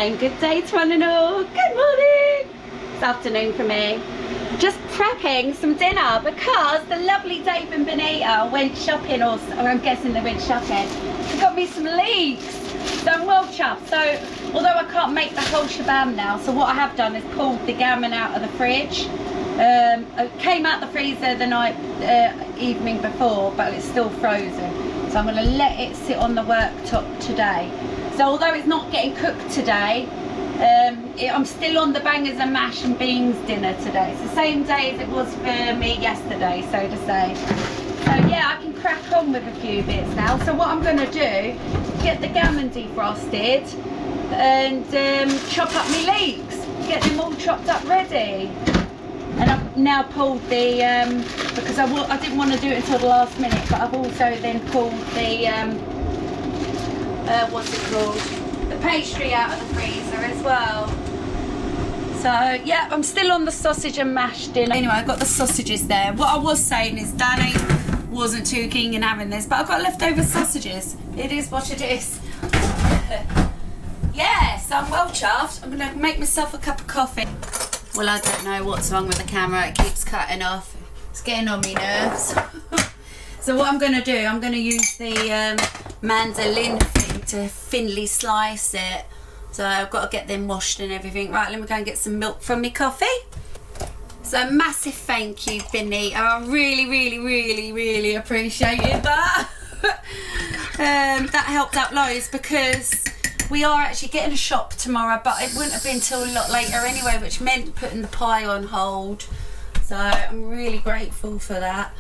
and good day to one and all. Good morning. It's afternoon for me. Just prepping some dinner because the lovely Dave and Benita went shopping, or I'm guessing they went shopping. They got me some leeks, so I'm well chuffed. So although I can't make the whole shabam now, so what I have done is pulled the gammon out of the fridge. It came out the freezer the night evening before, but it's still frozen, so I'm going to let it sit on the worktop today. So although it's not getting cooked today, I'm still on the bangers and mash and beans dinner today. It's the same day as it was for me yesterday, so to say. So yeah, I can crack on with a few bits now. So what I'm going to do, get the gammon defrosted and chop up my leeks, get them all chopped up ready. And I've now pulled the, because I didn't want to do it until the last minute, but I've also then pulled the, what's it called? The pastry out of the freezer as well. So yeah, I'm still on the sausage and mash dinner. Anyway, I've got the sausages there. What I was saying is Danny wasn't too keen in having this, but I've got leftover sausages. It is what it is. Yes, I'm well chuffed. I'm gonna make myself a cup of coffee. Well, I don't know what's wrong with the camera. It keeps cutting off. It's getting on my nerves. So what I'm going to do, I'm going to use the mandolin thing to thinly slice it. So I've got to get them washed and everything. Right, let me go and get some milk from my coffee. So massive thank you, Benita. I really appreciated that. That helped out loads because we are actually getting a shop tomorrow, but it wouldn't have been till a lot later anyway, which meant putting the pie on hold. So I'm really grateful for that.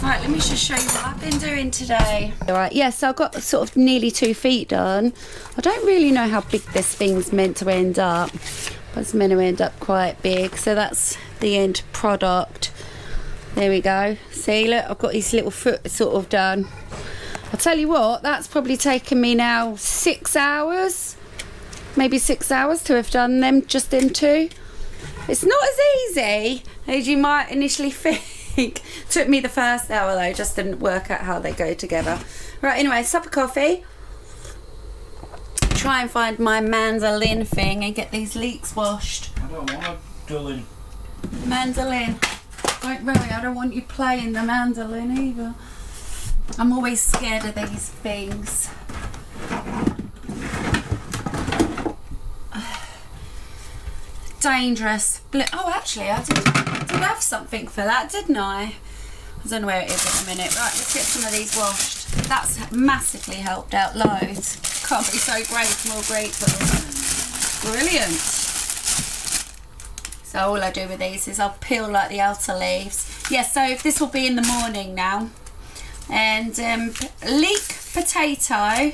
Right, let me just show you what I've been doing today. Alright, yeah, so I've got sort of nearly 2 feet done. I don't really know how big this thing's meant to end up, but it's meant to end up quite big. So that's the end product. There we go. See, look, I've got his little foot sort of done. I'll tell you what, that's probably taken me now 6 hours, maybe 6 hours to have done them, just them two. It's not as easy as you might initially think. Took me the first hour though, just didn't work out how they go together. Right, anyway, sup of coffee. Try and find my mandolin thing and get these leeks washed. I don't want a dulling. Mandolin. Don't worry, I don't want you playing the mandolin either. I'm always scared of these things. Dangerous. Oh, actually, I did have something for that, didn't I? I don't know where it is in a minute. Right, let's get some of these washed. That's massively helped out loads. Can't be so more grateful. Brilliant. So all I do with these is I'll peel like the outer leaves. Yeah, so this will be in the morning now. And leek potato,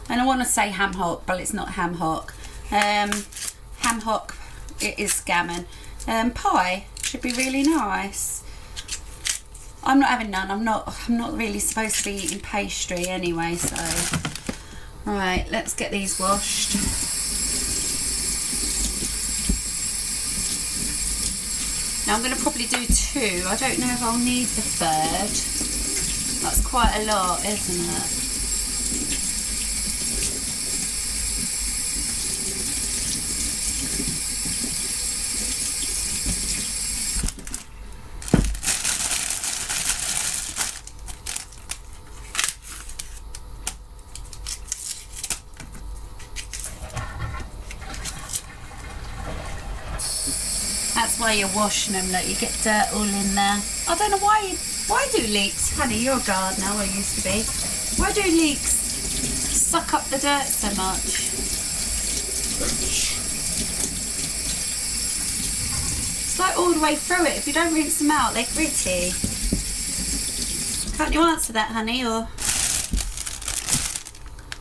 and I want to say hamhock, but it's not hamhock. Hamhock, it is gammon. Pie should be really nice. I'm not having none. I'm not really supposed to be eating pastry anyway. So right, let's get these washed. Now I'm going to probably do 2. I don't know if I'll need the 3rd. That's quite a lot, isn't it? That's why you're washing them, that you get dirt all in there. I don't know why do leeks, honey, you're a gardener, or used to be, why do leeks suck up the dirt so much? It's like all the way through it. If you don't rinse them out, they're gritty. Can't you answer that, honey, or?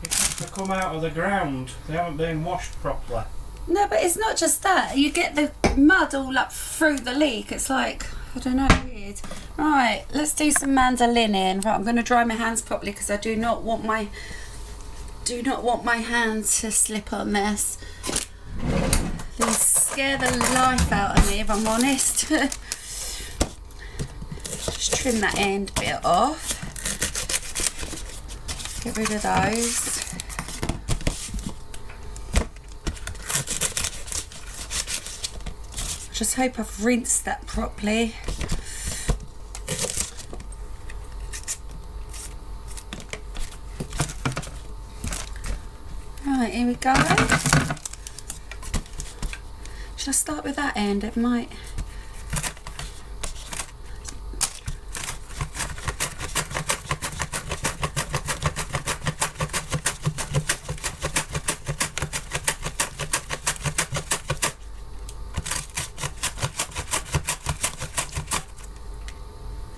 It has to come out of the ground. They haven't been washed properly. No, but it's not just that. You get the mud all up through the leek. It's like, I don't know, weird. Right, let's do some mandolin in. Right, I'm going to dry my hands properly because I do not want my hands to slip on this. These scare the life out of me, if I'm honest. Just trim that end bit off. Get rid of those. just hope I've rinsed that properly. Right, here we go. Should I start with that end? It might.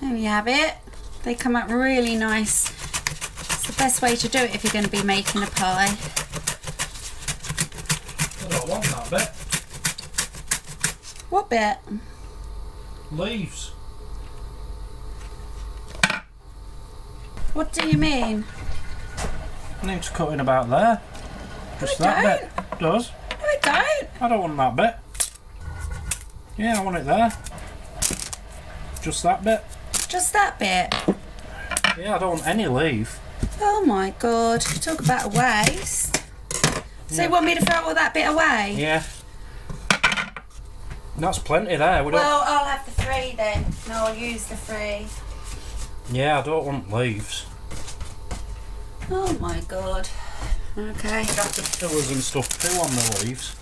There we have it. They come out really nice. It's the best way to do it if you're going to be making a pie. I don't want that bit. What bit? Leaves. What do you mean? I need to cut in about there. Just No, I that bit. Does. No, I don't. I don't want that bit. Yeah, I want it there. Just that bit. Just that bit. Yeah, I don't want any leaf. Oh my god. Talk about a waste. So you want me to throw all that bit away? Yeah. That's plenty there. Well, I'll have the 3 then. No, I'll use the 3. Yeah, I don't want leaves. Oh my god. Okay. Caterpillars and stuff too on the leaves.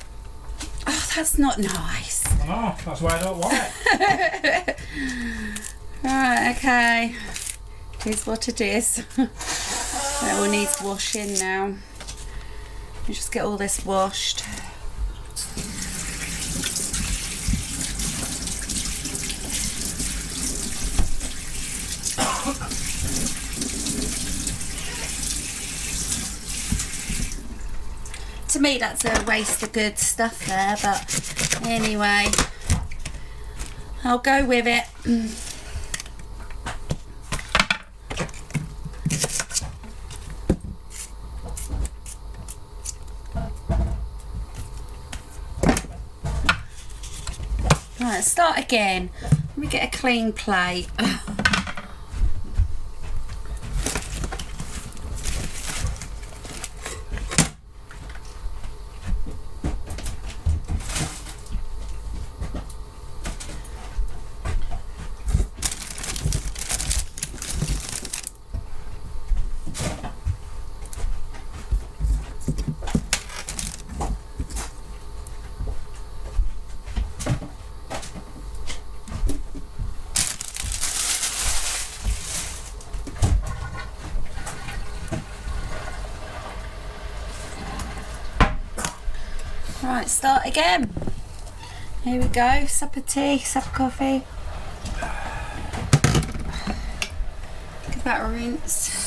Oh, that's not nice. I know, that's why I don't want it. Right, okay. Here's what it is. That all needs washing now. Let me just get all this washed. To me that's a waste of good stuff there, but anyway, I'll go with it. Right, start again. Let me get a clean plate. Right, start again. Here we go, sup of tea, sup of coffee. Give that a rinse.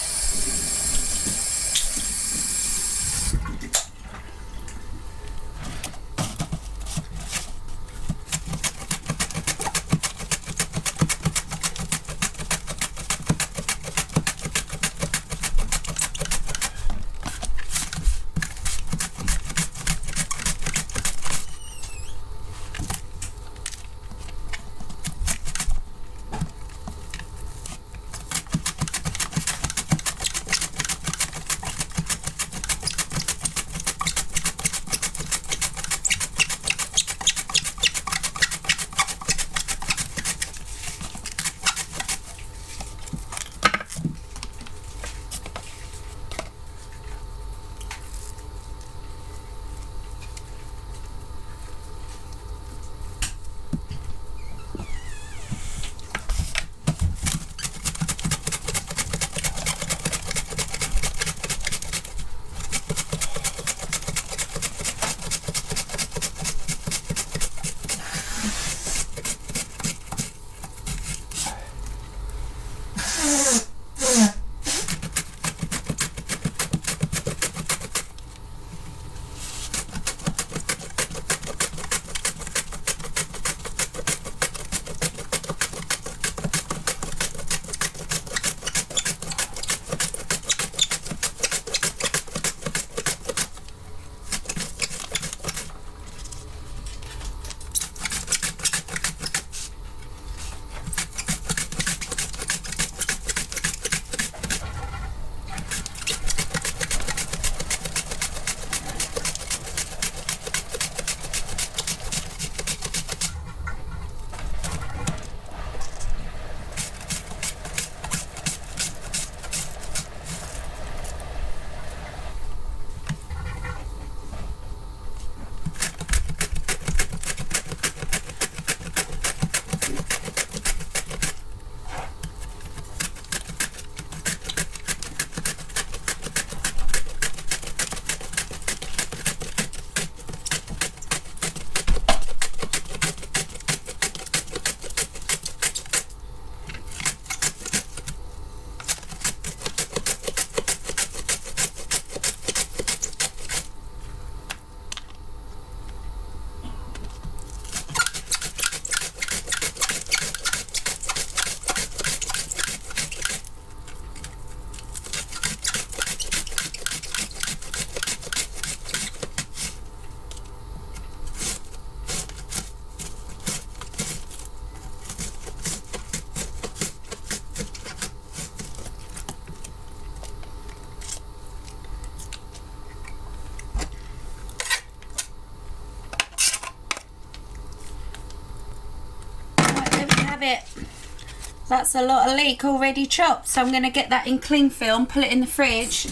That's a lot of leek already chopped, so I'm going to get that in cling film, put it in the fridge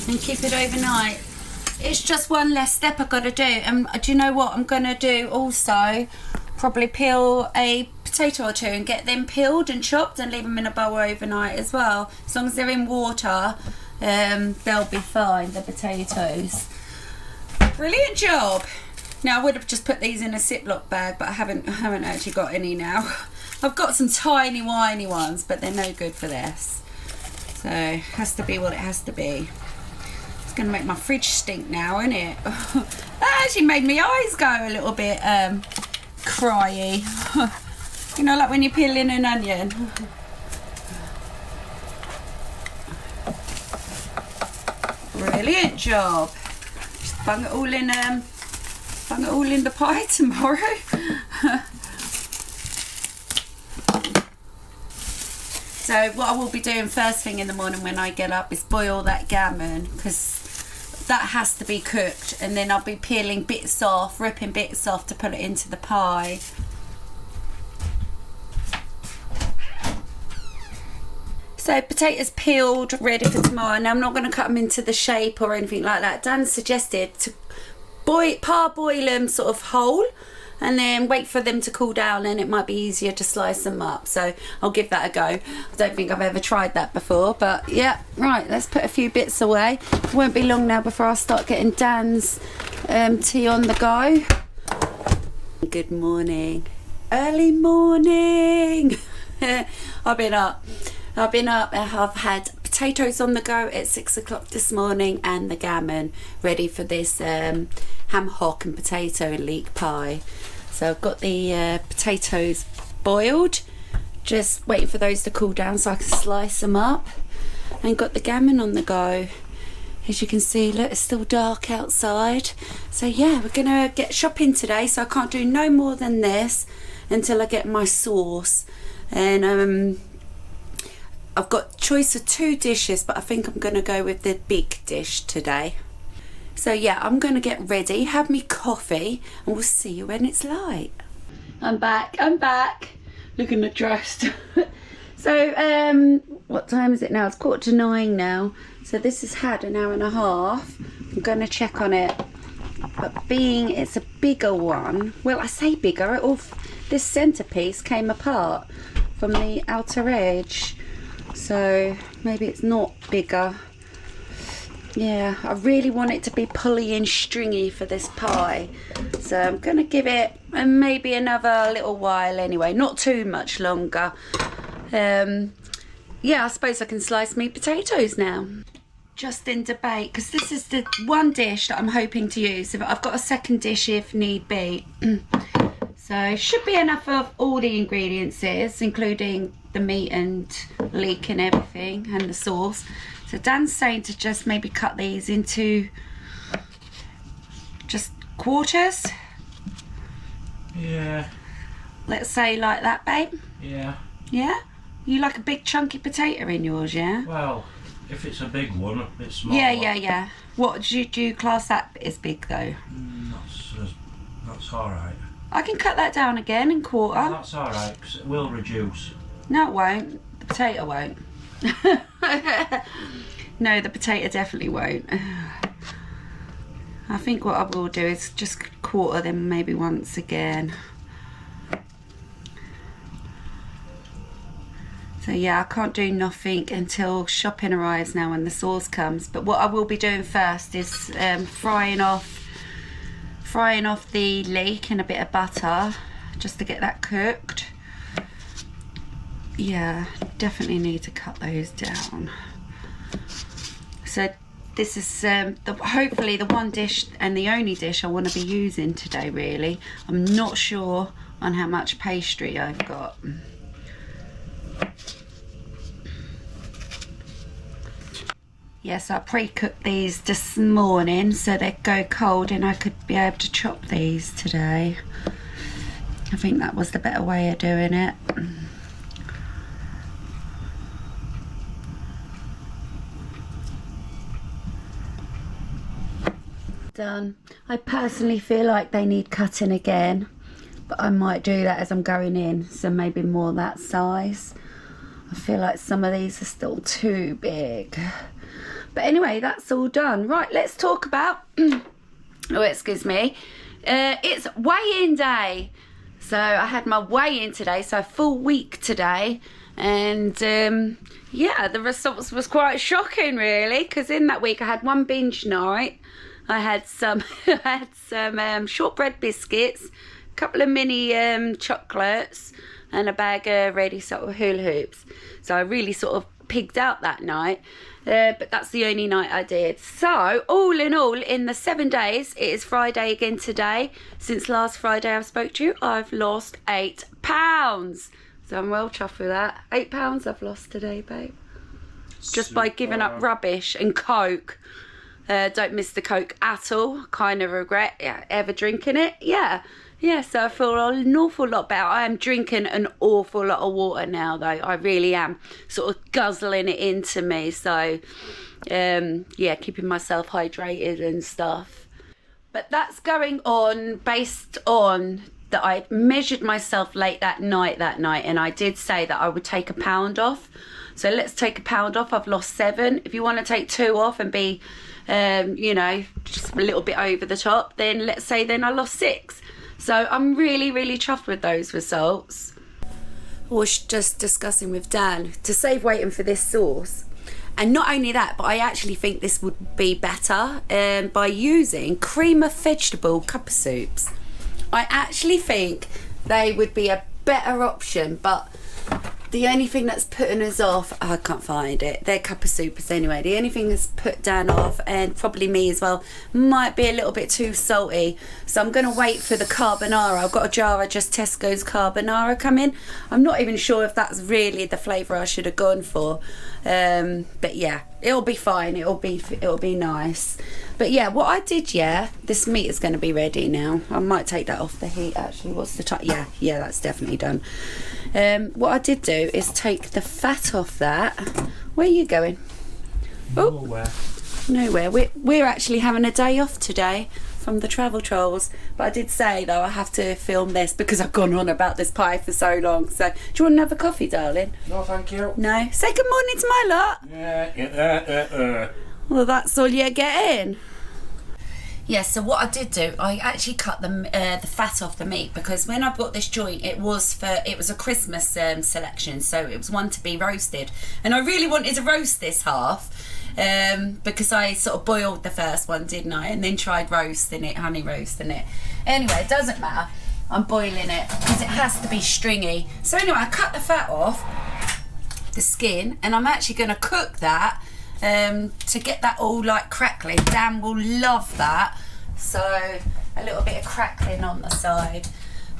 and keep it overnight. It's just one less step I've got to do. And do you know what I'm going to do also? Probably peel a potato or two and get them peeled and chopped and leave them in a bowl overnight as well. As long as they're in water, they'll be fine, the potatoes. Brilliant job. Now I would have just put these in a Ziploc bag, but I haven't actually got any now. I've got some tiny whiny ones, but they're no good for this. So it has to be what it has to be. It's going to make my fridge stink now, isn't it? That actually made my eyes go a little bit cryy. You know, like when you're peeling an onion. Brilliant job. Just bung it all in the pie tomorrow. So what I will be doing first thing in the morning when I get up is boil that gammon, because that has to be cooked, and then I'll be peeling bits off, ripping bits off to put it into the pie. So potatoes peeled, ready for tomorrow. Now I'm not going to cut them into the shape or anything like that. Dan suggested to parboil them sort of whole and then wait for them to cool down, and it might be easier to slice them up. So I'll give that a go. I don't think I've ever tried that before, but yeah. Right, let's put a few bits away. It won't be long now before I start getting Dan's tea on the go. Good morning. Early morning. I've been up. I've had potatoes on the go at 6 o'clock this morning and the gammon ready for this Hamhock and potato and leek pie. So I've got the potatoes boiled, just waiting for those to cool down so I can slice them up, and got the gammon on the go. As you can see, look, it's still dark outside. So yeah, we're gonna get shopping today, so I can't do no more than this until I get my sauce. And I've got choice of 2 dishes, but I think I'm gonna go with the big dish today. So yeah, I'm gonna get ready, have me coffee, and we'll see you when it's light. I'm back. Looking at dressed. So what time is it now? It's 9:15 now. So this has had an hour and a half. I'm gonna check on it. But being it's a bigger one, well, I say bigger, this centerpiece came apart from the outer edge. So maybe it's not bigger. Yeah, I really want it to be pulley and stringy for this pie. So I'm going to give it maybe another little while anyway. Not too much longer. Yeah, I suppose I can slice me potatoes now. Just in debate, because this is the one dish that I'm hoping to use. I've got a second dish if need be. So should be enough of all the ingredients, including the meat and leek and everything, and the sauce. So Dan's saying to just maybe cut these into just quarters. Yeah. Let's say like that, babe. Yeah. Yeah? You like a big chunky potato in yours, yeah? Well, if it's a big one, a bit smaller. Yeah. What do you class that as big though? That's alright. I can cut that down again in quarter. Oh, that's alright, because it will reduce. No, it won't. The potato won't. No, the potato definitely won't. I think what I will do is just quarter them maybe once again. So yeah, I can't do nothing until shopping arrives now when the sauce comes. But what I will be doing first is frying off the leek in a bit of butter just to get that cooked. Yeah, definitely need to cut those down. So this is hopefully the one dish and the only dish I want to be using today, really. I'm not sure on how much pastry I've got. Yes, I pre-cooked these this morning so they go cold and I could be able to chop these today. I think that was the better way of doing it. Done. I personally feel like they need cutting again, but I might do that as I'm going in, so maybe more that size. I feel like some of these are still too big. But anyway, that's all done. Right, let's talk about, oh, excuse me. It's weigh-in day. So I had my weigh-in today, so a full week today. And yeah, the results was quite shocking really, because in that week I had one binge night. I had some shortbread biscuits, a couple of mini chocolates, and a bag of ready sort of hula hoops. So I really sort of pigged out that night. But that's the only night I did. So all in all, in the 7 days, it is Friday again today. Since last Friday I spoke to you, I've lost 8 pounds. So I'm well chuffed with that. 8 pounds I've lost today, babe. Just by giving up rubbish and Coke. Don't miss the Coke at all. Kind of regret ever drinking it. Yeah, so I feel an awful lot better. I am drinking an awful lot of water now, though. I really am. Sort of guzzling it into me. So, yeah, keeping myself hydrated and stuff. But that's going on based on that I measured myself late that night, and I did say that I would take £1 pound off. So let's take £1 pound off. I've lost 7. If you want to take 2 off and be, you know, just a little bit over the top, then let's say then I lost 6. So I'm really, really chuffed with those results. I was just discussing with Dan to save waiting for this sauce. And not only that, but I actually think this would be better by using cream of vegetable cup of soups. I actually think they would be a better option, but the only thing that's putting us off, I can't find it. They're cup of soupers anyway. The only thing that's put Dan off, and probably me as well, might be a little bit too salty. So I'm going to wait for the carbonara. I've got a jar of just Tesco's carbonara coming. I'm not even sure if that's really the flavour I should have gone for. But yeah, it'll be fine. It'll be nice. But yeah, what I did, this meat is going to be ready now. I might take that off the heat actually. What's the time? Yeah, that's definitely done. What I did do is take the fat off that. Where are you going? Nowhere. We're actually having a day off today from the travel trolls. But I did say though I have to film this because I've gone on about this pie for so long. So do you want another coffee, darling? No, thank you. No? Say good morning to my lot. Yeah. Well, that's all you're getting. Yeah, so what I did do, I actually cut the fat off the meat, because when I bought this joint, it was a Christmas selection, so it was one to be roasted, and I really wanted to roast this half because I sort of boiled the first one, didn't I, and then tried honey roasting it. Anyway, it doesn't matter. I'm boiling it because it has to be stringy. So anyway, I cut the fat off the skin, and I'm actually going to cook that. To get that all like crackling. Dan will love that, so a little bit of crackling on the side.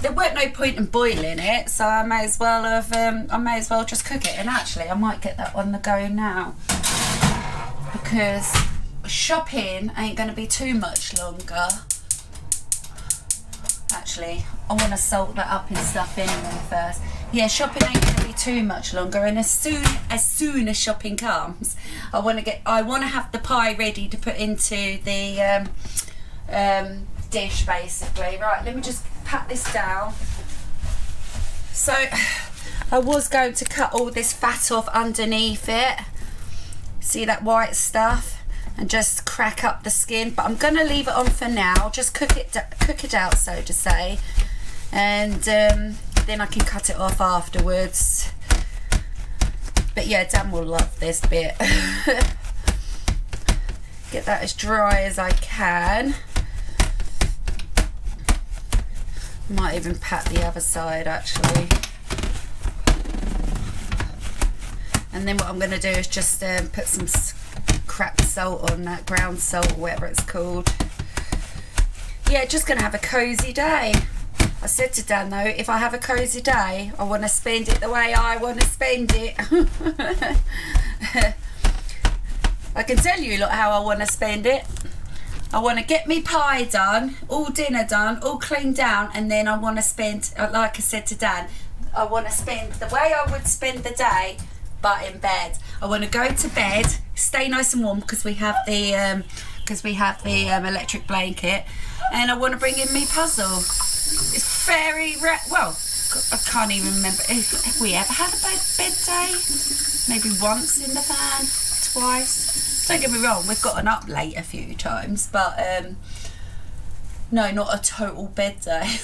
There weren't no point in boiling it, so I may as well just cook it. And actually I might get that on the go now, because shopping ain't going to be too much longer. Actually, I want to salt that up and stuff anyway first. Yeah, shopping ain't going to be too much longer, and as soon as shopping comes, I want to have the pie ready to put into the dish, basically. Right, let me just pat this down. So I was going to cut all this fat off underneath it. See that white stuff? And just crack up the skin, but I'm going to leave it on for now. Just cook it out, so to say, and then I can cut it off afterwards. But yeah, Dan will love this bit. Get that as dry as I can. Might even pat the other side actually. And then what I'm going to do is just put some cracked salt on that, ground salt or whatever it's called. Yeah, just going to have a cosy day. I said to Dan though, if I have a cosy day, I want to spend it the way I want to spend it. I can tell you lot how I want to spend it. I want to get me pie done, all dinner done, all cleaned down, and then I want to spend, like I said to Dan, I want to spend the way I would spend the day, but in bed. I want to go to bed, stay nice and warm because we have the electric blanket, and I want to bring in me puzzle. It's very well, I can't even remember if we ever had a bed day. Maybe once in the van, twice. Don't get me wrong, we've gotten up late a few times, but no, not a total bed day.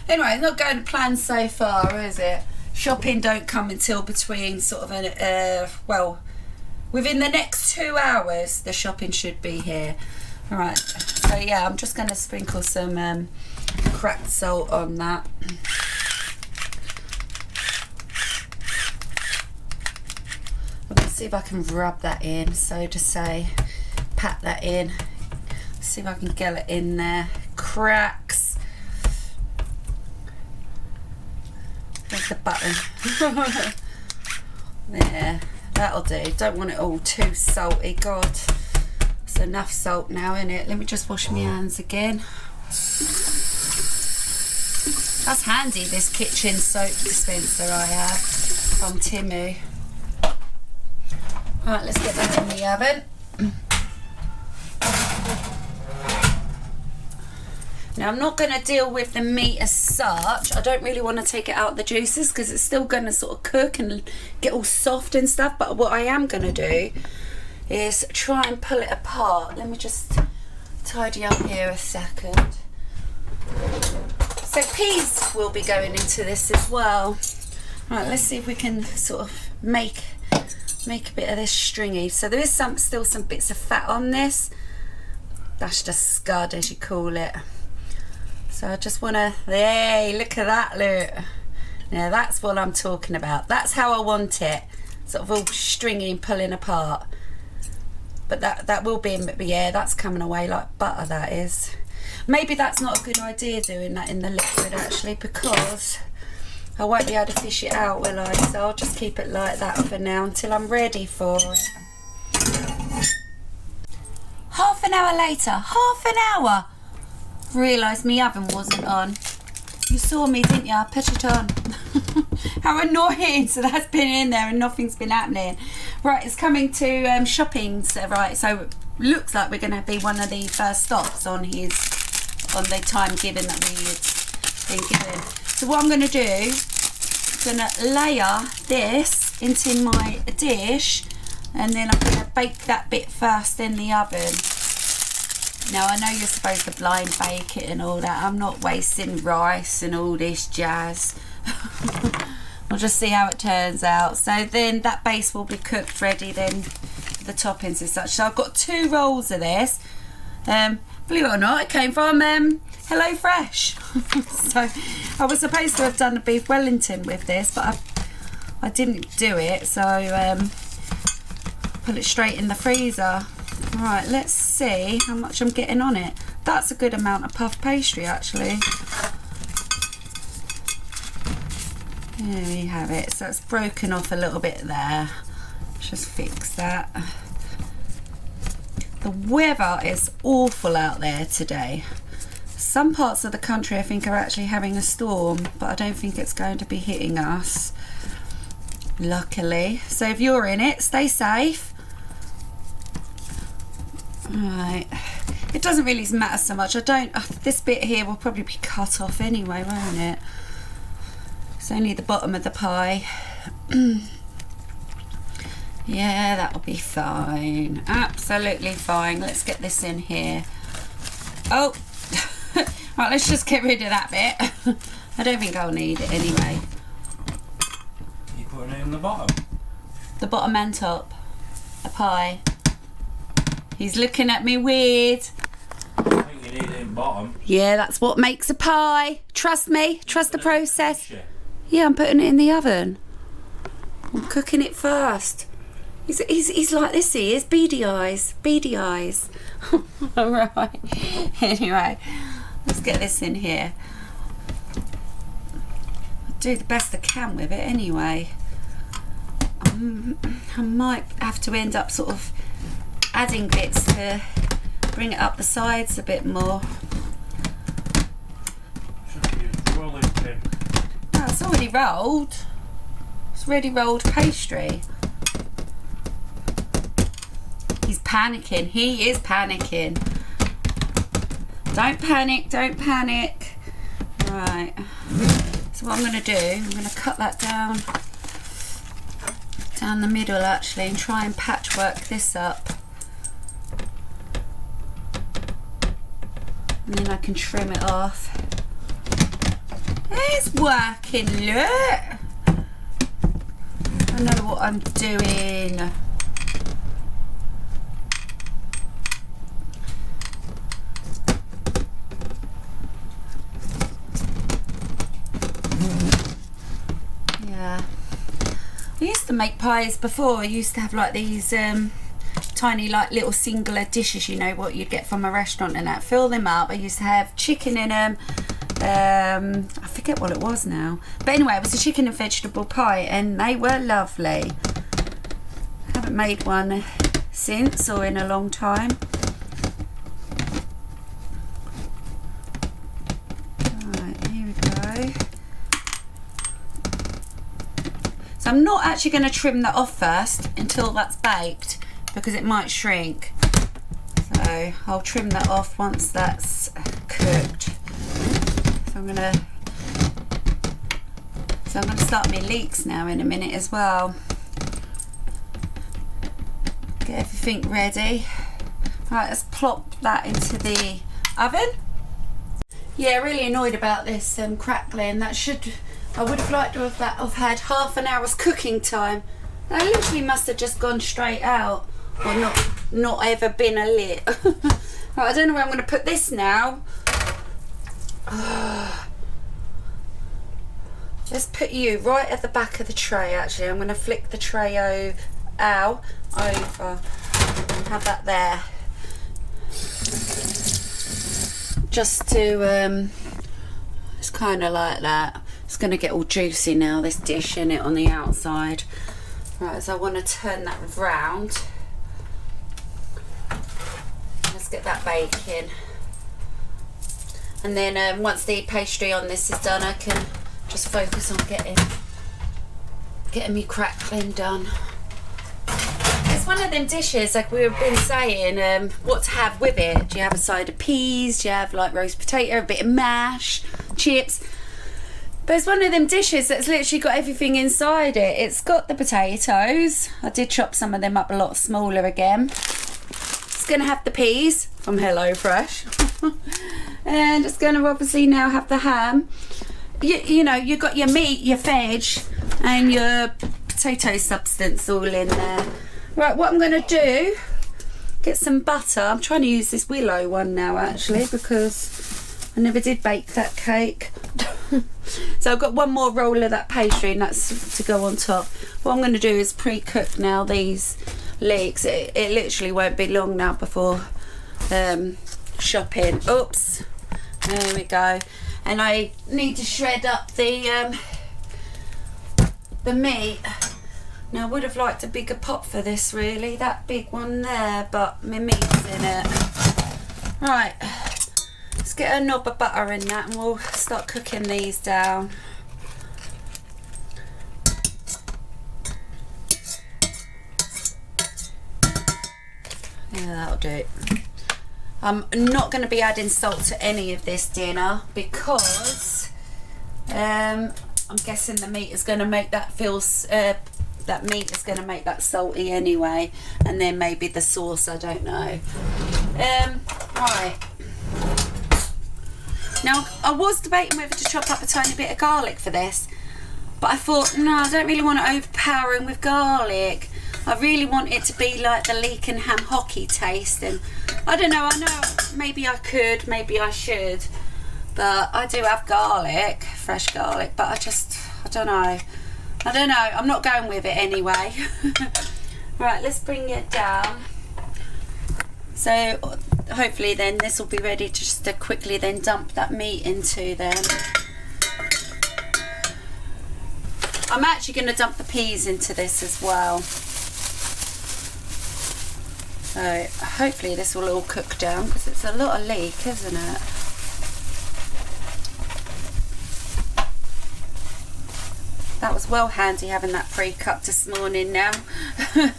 Anyway, it's not going to plan so far, is it? Shopping don't come until between sort of well, within the next 2 hours the shopping should be here. Alright, so yeah, I'm just going to sprinkle some cracked salt on that. I'm going to see if I can rub that in, so to say, pat that in, see if I can get it in there. Cracks. There's the button. There, that'll do. Don't want it all too salty. God, it's enough salt now, isn't it? Let me just wash my hands again. That's handy, this kitchen soap dispenser I have from Timu. Right, let's get that in the oven. Now I'm not going to deal with the meat as such. I don't really want to take it out of the juices because it's still going to sort of cook and get all soft and stuff. But what I am going to do is try and pull it apart. Let me just tidy up here a second. So peas will be going into this as well. Right, let's see if we can sort of make a bit of this stringy. So there is still some bits of fat on this. That's just scud, as you call it. So I just want to, hey, look at that, look. Now that's what I'm talking about. That's how I want it. Sort of all stringy and pulling apart. But that will be, yeah, that's coming away like butter, that is. Maybe that's not a good idea doing that in the liquid actually, because I won't be able to fish it out, will I? So I'll just keep it like that for now until I'm ready for it. Half an hour later, half an hour. Realised my oven wasn't on. You saw me, didn't you? I put it on. How annoying. So that's been in there and nothing's been happening. Right, it's coming to shopping. So, right, so looks like we're going to be one of the first stops on the time given that we've been given. So what I'm going to do, I'm going to layer this into my dish, and then I'm going to bake that bit first in the oven. Now I know you're supposed to blind bake it and all that. I'm not wasting rice and all this jazz. We'll just see how it turns out. So then that base will be cooked ready then for the toppings and such. So I've got 2 rolls of this. Believe it or not, it came from Hello Fresh. So I was supposed to have done a beef Wellington with this, but I didn't do it. So put it straight in the freezer. Right, let's see how much I'm getting on it. That's a good amount of puff pastry actually. There we have it. So it's broken off a little bit there. Let's just fix that. The weather is awful out there today. Some parts of the country I think are actually having a storm, but I don't think it's going to be hitting us, luckily. So if you're in it, stay safe. Right, it doesn't really matter so much. This bit here will probably be cut off anyway, won't it? It's only the bottom of the pie. Yeah, that'll be fine. Absolutely fine. Let's get this in here. Oh, right, let's just get rid of that bit. I don't think I'll need it anyway. You putting it in the bottom? The bottom and top. A pie. He's looking at me weird. I think you need it in bottom. Yeah, that's what makes a pie. Trust me. Trust the process. Yeah, I'm putting it in the oven. I'm cooking it first. He's like this, he is. Beady eyes. Beady eyes. Alright. Anyway, let's get this in here. I'll do the best I can with it anyway. I might have to end up sort of adding bits to bring it up the sides a bit more. Oh, it's already rolled. It's already rolled pastry. He's panicking. He is panicking. Don't panic. Don't panic. Right. So what I'm going to do, I'm going to cut that down the middle actually, and try and patchwork this up. And then I can trim it off. It's working, look! I know what I'm doing. Yeah. I used to make pies before. I used to have like these tiny like little singular dishes, you know, what you'd get from a restaurant and that. Fill them up. I used to have chicken in them. I forget what it was now. But anyway, it was a chicken and vegetable pie and they were lovely. Haven't made one since or in a long time. Right, here we go. So I'm not actually going to trim that off first until that's baked because it might shrink. So I'll trim that off once that's cooked. So I'm gonna start my leeks now in a minute as well. Get everything ready. Right, let's plop that into the oven. Yeah, really annoyed about this crackling. I would have liked to have had half an hour's cooking time. I literally must have just gone straight out, or not ever been lit. Right, I don't know where I'm going to put this now. Let's put you right at the back of the tray. Actually, I'm going to flick the tray over. Have that there. Just to it's kind of like that. It's going to get all juicy now, this dish, in it on the outside. Right, so I want to turn that round. Let's get that baking. And then once the pastry on this is done, I can just focus on getting me crackling done. It's one of them dishes, like we've been saying, what to have with it. Do you have a side of peas? Do you have like roast potato, a bit of mash, chips? But it's one of them dishes that's literally got everything inside it. It's got the potatoes. I did chop some of them up a lot smaller again. It's going to have the peas from HelloFresh. And it's going to obviously now have the ham. You know, you've got your meat, your veg, and your potato substance all in there. Right, what I'm going to do, get some butter. I'm trying to use this willow one now actually because I never did bake that cake. So I've got one more roll of that pastry and that's to go on top. What I'm going to do is pre-cook now these leeks. It literally won't be long now before shopping. Oops, there we go. And I need to shred up the meat. Now I would have liked a bigger pot for this really, that big one there, but my meat's in it. Right, let's get a knob of butter in that and we'll start cooking these down. Yeah, that'll do it. I'm not going to be adding salt to any of this dinner because I'm guessing the meat is going to make that that meat is going to make that salty anyway, and then maybe the sauce, I don't know. Right, now I was debating whether to chop up a tiny bit of garlic for this, but I thought no, I don't really want to overpower him with garlic. I really want it to be like the Leek and Hamhocky taste, and I don't know, I know maybe I could, maybe I should, but I do have garlic, fresh garlic, but I don't know, I'm not going with it anyway. Right, let's bring it down. So hopefully then this will be ready just to quickly then dump that meat into then. I'm actually going to dump the peas into this as well. So hopefully this will all cook down because it's a lot of leek, isn't it? That was well handy having that pre-cut this morning now. There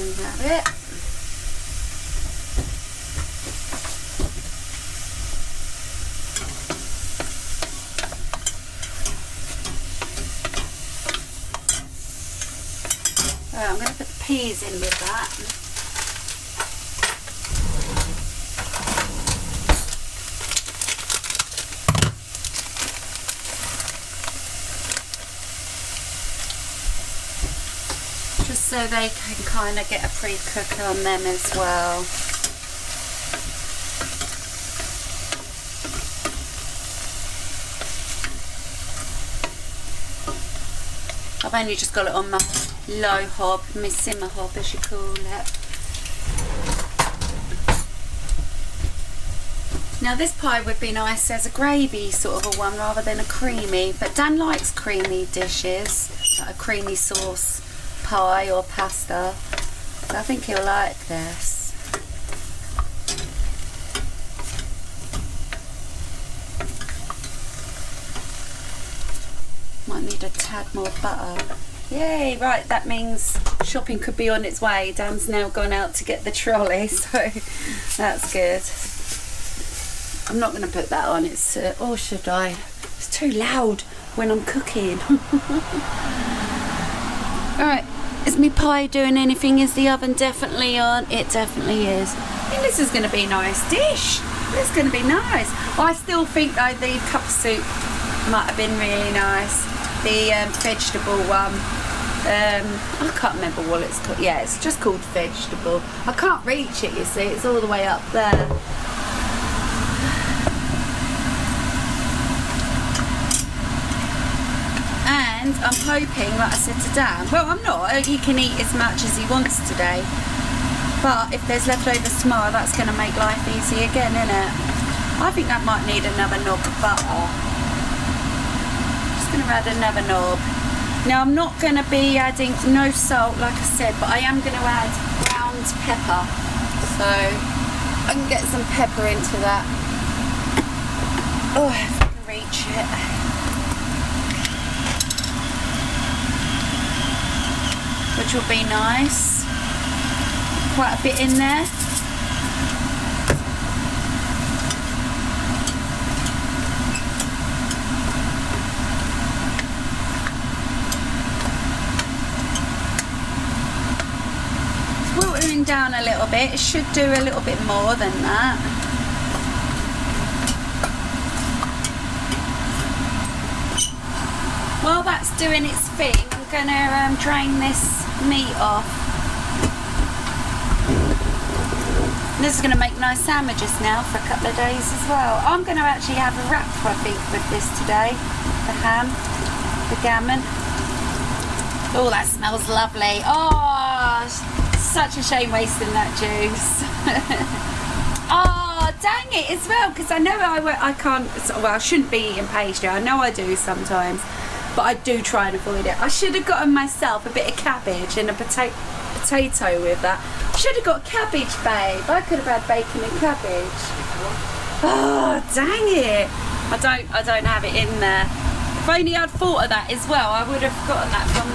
we have it. I'm going to put the peas in with that. Just so they can kind of get a pre-cook on them as well. I've only just got it on my low hob, my simmer hob as you call it. Now this pie would be nice as a gravy sort of a one rather than a creamy, but Dan likes creamy dishes, like a creamy sauce pie or pasta, so I think he'll like this. Might need a tad more butter. Yay, right, that means shopping could be on its way. Dan's now gone out to get the trolley, so that's good. I'm not going to put that on, it's, or should I? It's too loud when I'm cooking. Alright, is my pie doing anything? Is the oven definitely on? It definitely is. I think this is going to be a nice dish. It's going to be nice. I still think though the cup of soup might have been really nice. The vegetable one, I can't remember what it's called. Yeah, it's just called vegetable. I can't reach it, you see, it's all the way up there. And I'm hoping, like I said to Dan, well I'm not, he can eat as much as he wants today, but if there's leftovers tomorrow, that's going to make life easy again, isn't it? I think that might need another knob of butter. Going to add another knob. Now I'm not going to be adding no salt like I said, but I am going to add ground pepper, so I can get some pepper into that. Oh, if I can reach it. Which will be nice. Quite a bit in there. Down a little bit. It should do a little bit more than that. While that's doing its thing, I'm gonna drain this meat off. This is gonna make nice sandwiches now for a couple of days as well. I'm gonna actually have a wrap, I think, with this today. The ham, the gammon. Oh, that smells lovely. Oh, such a shame wasting that juice. Oh, dang it as well, because I know I can't, well, I shouldn't be eating pastry. I know I do sometimes, but I do try and avoid it. I should have gotten myself a bit of cabbage and a potato with that. I should have got cabbage, babe. I could have had bacon and cabbage. Oh, dang it. I don't have it in there. If only I'd thought of that as well, I would have gotten that from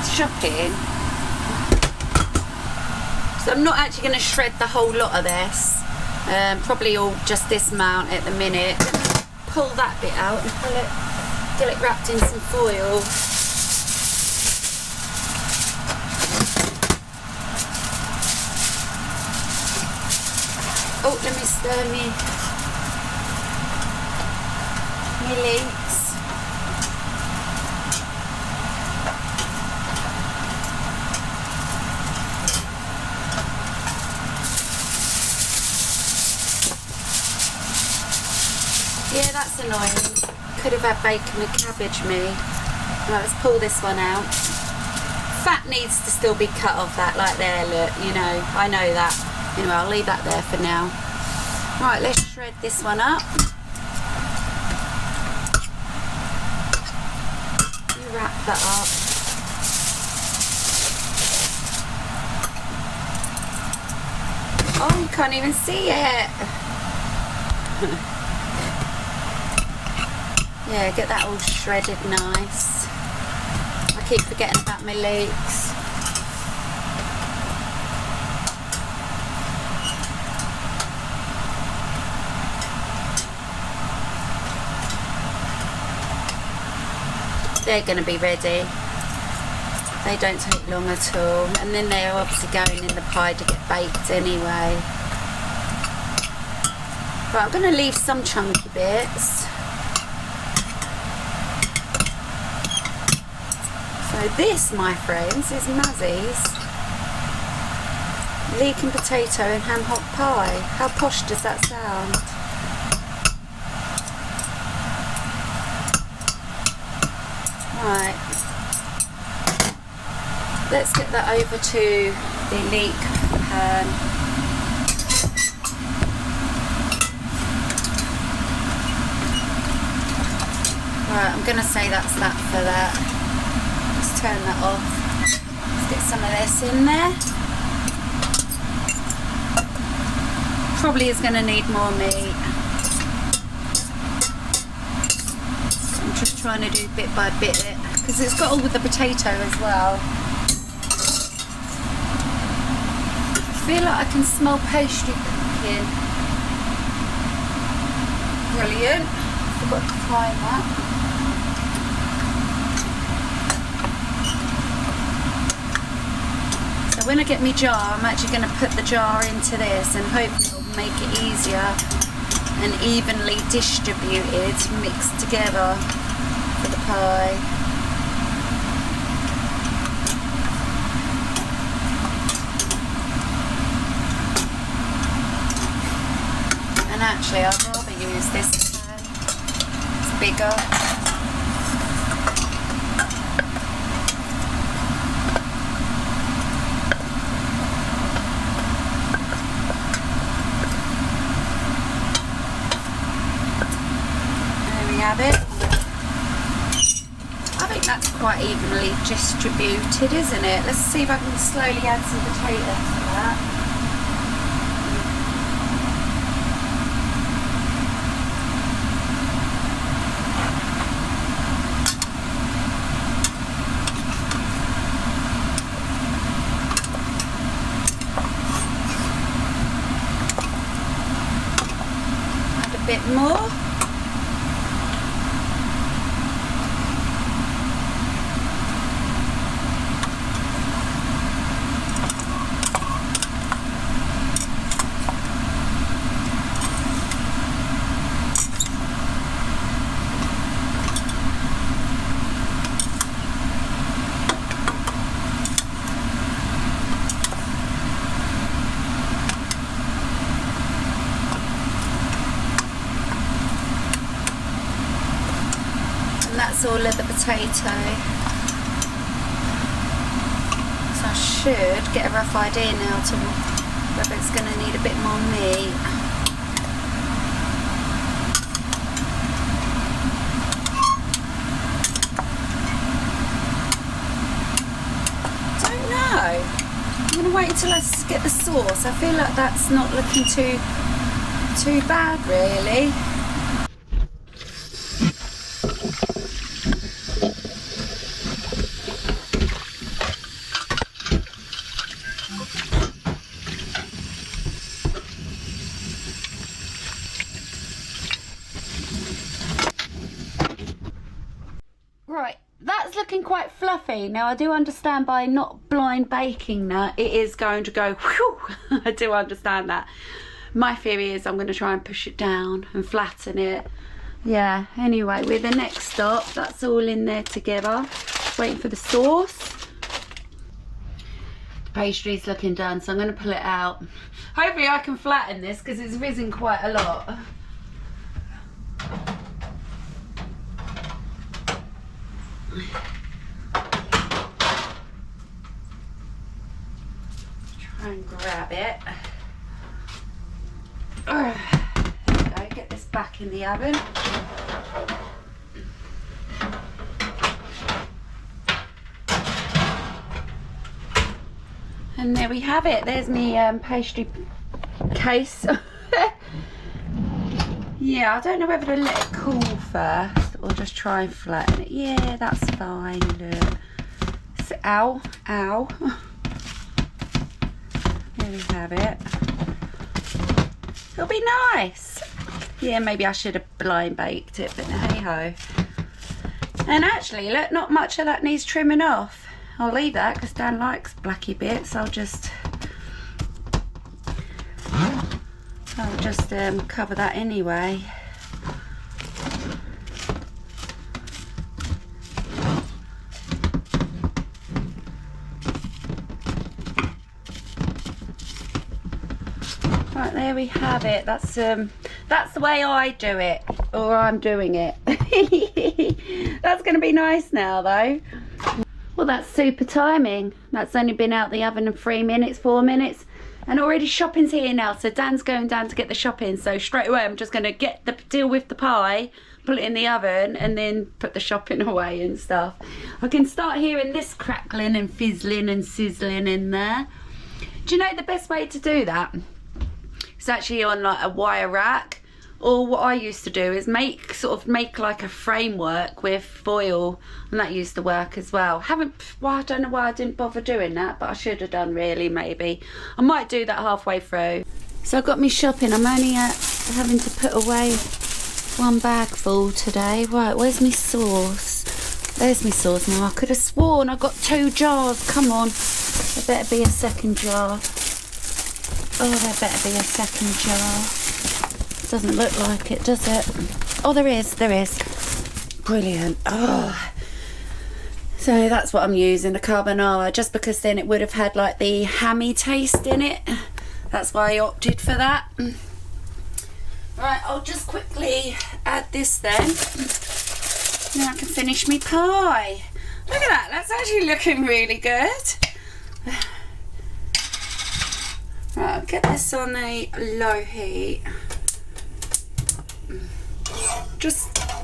shopping. So I'm not actually going to shred the whole lot of this. Probably all just this amount at the minute. Pull that bit out and get it wrapped in some foil. Oh, let me stir me leeks. Yeah, that's annoying. Could have had bacon and cabbage me. Right, let's pull this one out. Fat needs to still be cut off that, like there, look, you know, I know that. Anyway, I'll leave that there for now. Right, let's shred this one up. You wrap that up. Oh, you can't even see it. Yeah, get that all shredded nice. I keep forgetting about my leeks. They're going to be ready. They don't take long at all, and then they're obviously going in the pie to get baked anyway. Right, I'm going to leave some chunky bits. So this, my friends, is Mazzy's leek and potato and Hamhock pie. How posh does that sound? Right. Let's get that over to the Leek pan. Right, I'm going to say that's that for that. Let's turn that off. Let's get some of this in there. Probably is going to need more meat. I'm just trying to do bit by bit it, because it's got all with the potato as well. I feel like I can smell pastry cooking. Brilliant. Forgot to find that. So when I get my jar, I'm actually going to put the jar into this, and hopefully it'll make it easier and evenly distributed, mixed together for the pie. And actually I'd rather use this pan. It's bigger. Have it. I think that's quite evenly distributed, isn't it? Let's see if I can slowly add some potatoes to that. Add a bit more. That's all of the potato. So I should get a rough idea now to whether it's going to need a bit more meat. Don't know. I'm going to wait until I get the sauce. I feel like that's not looking too bad really. Right, that's looking quite fluffy. Now I do understand by not blind baking that it is going to go whew. I do understand that. My theory is I'm going to try and push it down and flatten it. Yeah, anyway, with the next stop, that's all in there together. Just waiting for the sauce. The pastry's looking done, so I'm going to pull it out. Hopefully I can flatten this because it's risen quite a lot. Try and grab it. There we go, get this back in the oven. And there we have it. There's my pastry case. Yeah, I don't know whether to let it cool first or just try and flatten it. Yeah, that's fine. Look. So, ow, ow. There we have it. It'll be nice. Yeah, maybe I should have blind baked it, but hey ho. And actually, look, not much of that needs trimming off. I'll leave that because Dan likes blacky bits. I'll just cover that anyway. Right, there we have it. That's the way I do it, or I'm doing it. That's going to be nice now, though. Well, that's super timing. That's only been out the oven in 3 minutes, 4 minutes, and already shopping's here now. So Dan's going down to get the shopping. So straight away, I'm just going to deal with the pie, put it in the oven, and then put the shopping away and stuff. I can start hearing this crackling and fizzling and sizzling in there. Do you know the best way to do that? It's actually on like a wire rack, or what I used to do is make like a framework with foil, and that used to work as well. I don't know why I didn't bother doing that, but I should have done, really. Maybe I might do that halfway through. So I got me shopping. I'm only having to put away 1 bag full today. Right, where's my sauce? There's my sauce now. I could have sworn I got 2 jars. Come on, there better be a second jar. Oh, there better be a second jar. Doesn't look like it, does it? Oh, there is. Brilliant. Oh. So that's what I'm using, the carbonara, just because then it would have had like the hammy taste in it. That's why I opted for that. Right, I'll just quickly add this then. Now I can finish my pie. Look at that, that's actually looking really good. Right, I'll get this on a low heat.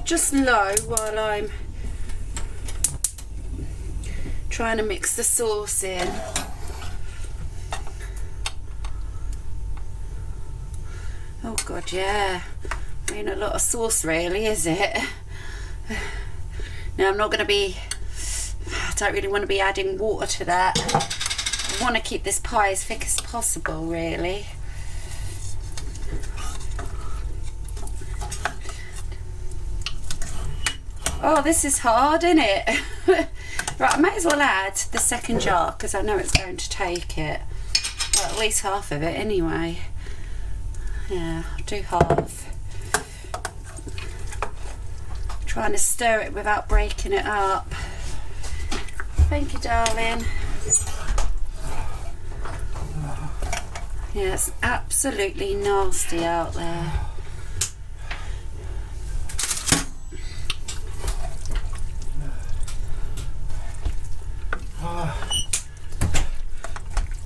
Just low while I'm trying to mix the sauce in. Oh God, yeah. Ain't a lot of sauce really, is it? Now I don't really want to be adding water to that. I want to keep this pie as thick as possible, really. Oh, this is hard, isn't it? Right, I might as well add the second jar because I know it's going to take it. Well, at least half of it anyway. Yeah, I'll do half. Trying to stir it without breaking it up. Thank you, darling. Yeah, it's absolutely nasty out there.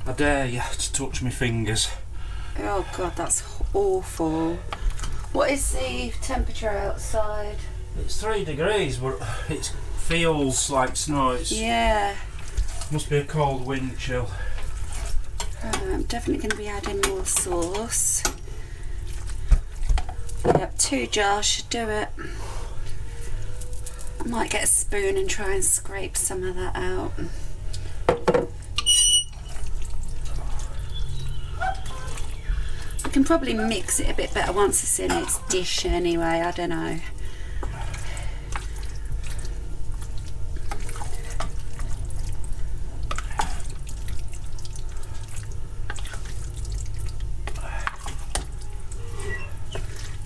I dare you to touch my fingers. Oh God, that's awful. What is the temperature outside? It's 3 degrees, but it feels like snow. Yeah. Must be a cold wind chill. I'm definitely going to be adding more sauce. Yep, 2 jars should do it. I might get a spoon and try and scrape some of that out. I can probably mix it a bit better once it's in its dish anyway, I don't know.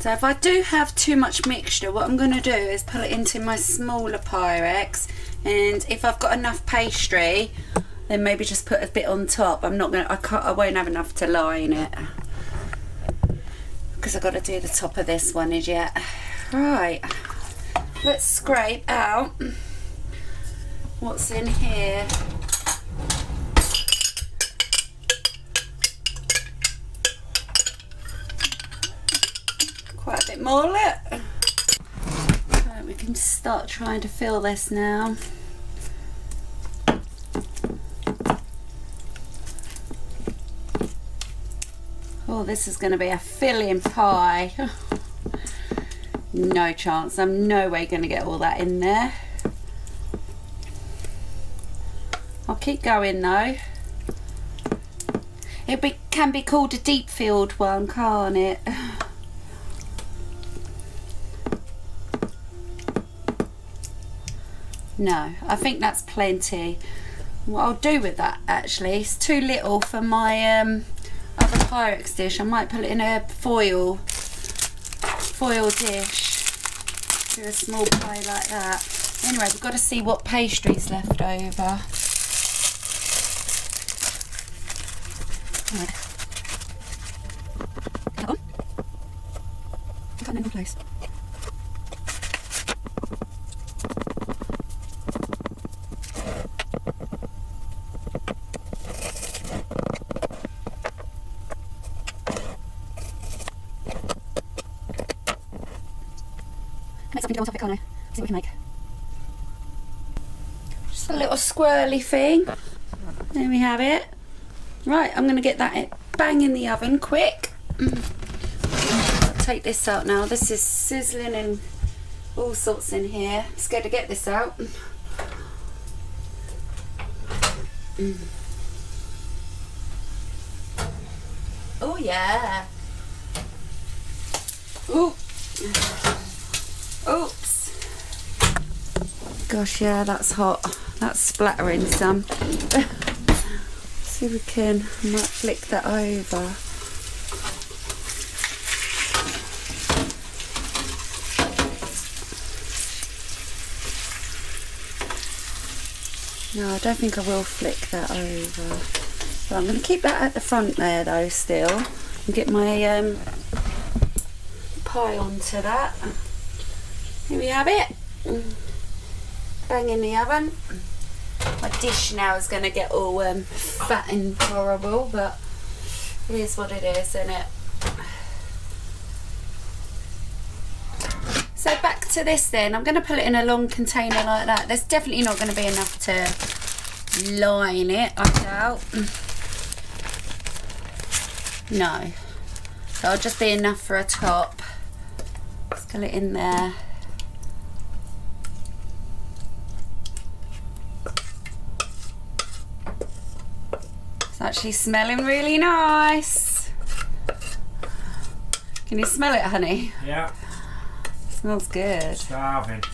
So if I do have too much mixture, what I'm going to do is put it into my smaller Pyrex, and if I've got enough pastry, then maybe just put a bit on top. I won't have enough to line it because I've got to do the top of this one as yet. Right, let's scrape out what's in here. Quite a bit more, look. Right, we can start trying to fill this now. Oh, this is going to be a filling pie. No chance. I'm no way going to get all that in there. I'll keep going though. It can be called a deep filled one, can't it? No, I think that's plenty. what I'll do with that, actually, it's too little for my other Pyrex dish. I might put it in a foil dish, do a small pie like that. Anyway, we've got to see what pastry's left over. Right. That one. I can't remember place. Make something to go on top of it, can't I? See what we can make. Just a little squirrely thing. There we have it. Right, I'm going to get that bang in the oven quick. I'll take this out now. This is sizzling and all sorts in here. I'm scared to get this out. Oh yeah. Ooh. Oops. Gosh, yeah, that's hot. That's splattering some. See if we can, I might flick that over. No, I don't think I will flick that over. But I'm going to keep that at the front there though still. And get my pie onto that. Here we have it. Bang in the oven. My dish now is going to get all fat and horrible, but it is what it is, isn't it? So back to this then. I'm going to put it in a long container like that. There's definitely not going to be enough to line it, I doubt. No. So it'll just be enough for a top. Let's get it in there. It's actually smelling really nice. Can you smell it, honey? Yeah. Smells good. Starving.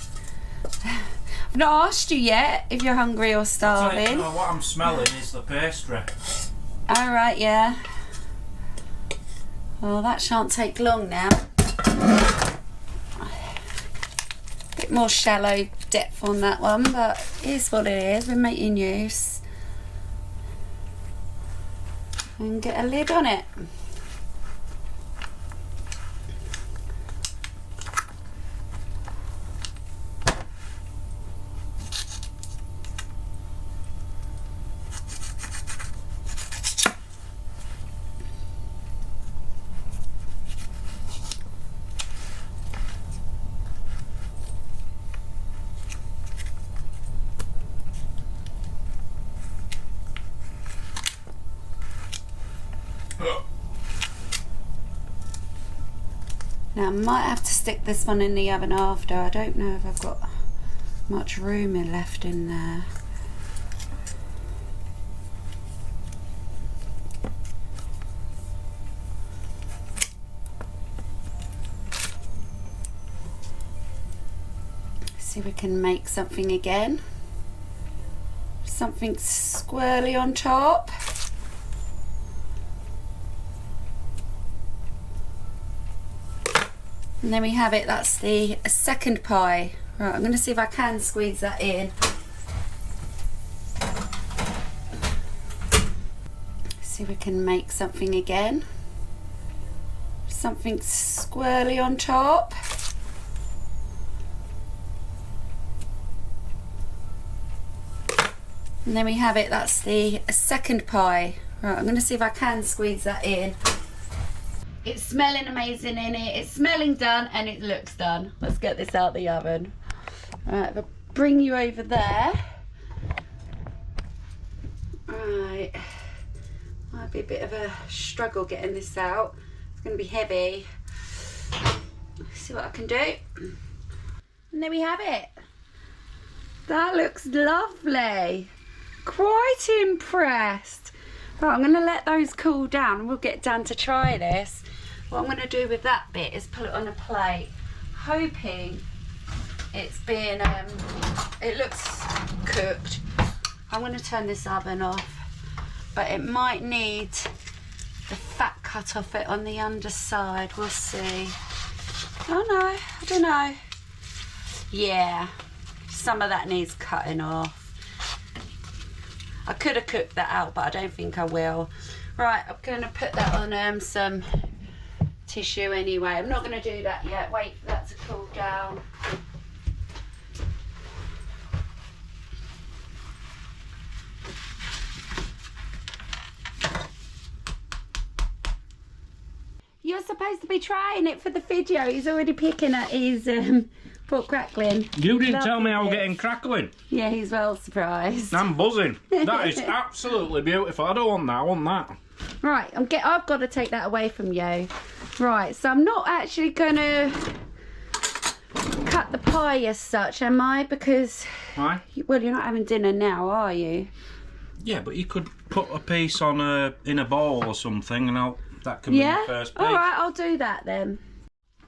I've not asked you yet if you're hungry or starving. You know, what I'm smelling is the pastry. Alright, yeah. Well, that shan't take long now. Bit more shallow depth on that one, but it is what it is. We're making use. And get a lid on it. Now I might have to stick this one in the oven after. I don't know if I've got much room left in there. See if we can make something again. Something squirrely on top. And then we have it, that's the second pie. Right, I'm going to see if I can squeeze that in. See if we can make something again. Something squirrely on top. And then we have it, that's the second pie. Right, I'm going to see if I can squeeze that in. It's smelling amazing in it. It's smelling done and it looks done. Let's get this out the oven. Alright, I'll bring you over there. Right. Might be a bit of a struggle getting this out. It's going to be heavy. Let's see what I can do. And there we have it. That looks lovely. Quite impressed. Right, I'm going to let those cool down and we'll get down to try this. What I'm going to do with that bit is put it on a plate, hoping it's been, it looks cooked, I'm going to turn this oven off, but it might need the fat cut off it on the underside. We'll see. Oh no, I don't know. Yeah, some of that needs cutting off. I could have cooked that out, but I don't think I will. Right, I'm going to put that on some tissue anyway. I'm not going to do that yet. Wait for that to cool down. You're supposed to be trying it for the video. He's already picking at his pork crackling. You didn't tell me I was getting crackling. Yeah, he's well surprised. I'm buzzing. That is absolutely beautiful. I don't want that, I want that. Right, I've got to take that away from you. Right, so I'm not actually going to cut the pie as such, am I? Because, Why? Well, you're not having dinner now, are you? Yeah, but you could put a piece on in a bowl or something, and that can be the first piece. All right, I'll do that then.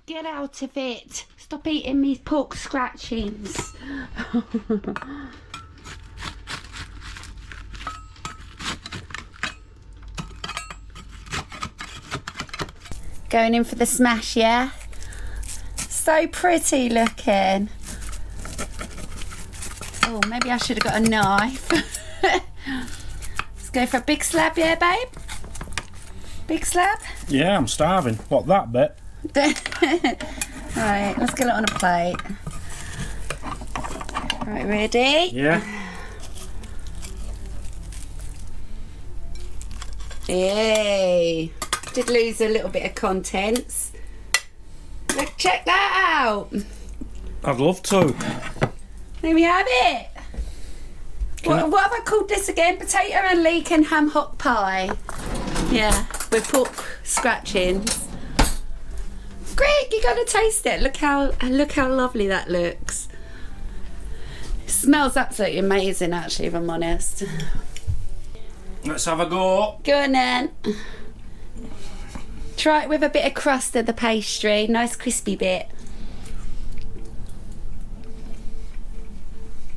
Get out of it. Stop eating me pork scratchings. Going in for the smash, yeah? So pretty looking. Oh, maybe I should have got a knife. Let's go for a big slab, yeah, babe? Big slab? Yeah, I'm starving. What, that bit? Right, let's get it on a plate. Right, ready? Yeah. Yay! Did lose a little bit of contents. Look, check that out. I'd love to. There we have it. What have I called this again? Potato and leek and hamhock pie. Yeah, with pork scratchings. Great, you gotta taste it. Look how lovely that looks. It smells absolutely amazing, actually, if I'm honest. Let's have a go. Go on then. Try it with a bit of crust of the pastry. Nice crispy bit.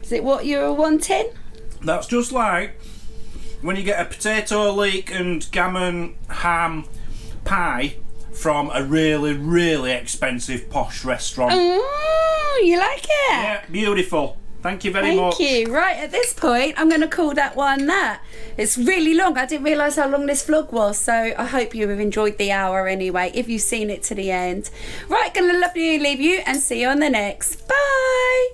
Is it what you were wanting? That's just like when you get a potato, leek and gammon ham pie from a really, really expensive posh restaurant. Oh, you like it? Yeah, beautiful. Thank you very much. Thank you. Right, at this point, I'm going to call that one that. It's really long. I didn't realise how long this vlog was, so I hope you have enjoyed the hour anyway, if you've seen it to the end. Right, going to love you, leave you, and see you on the next. Bye!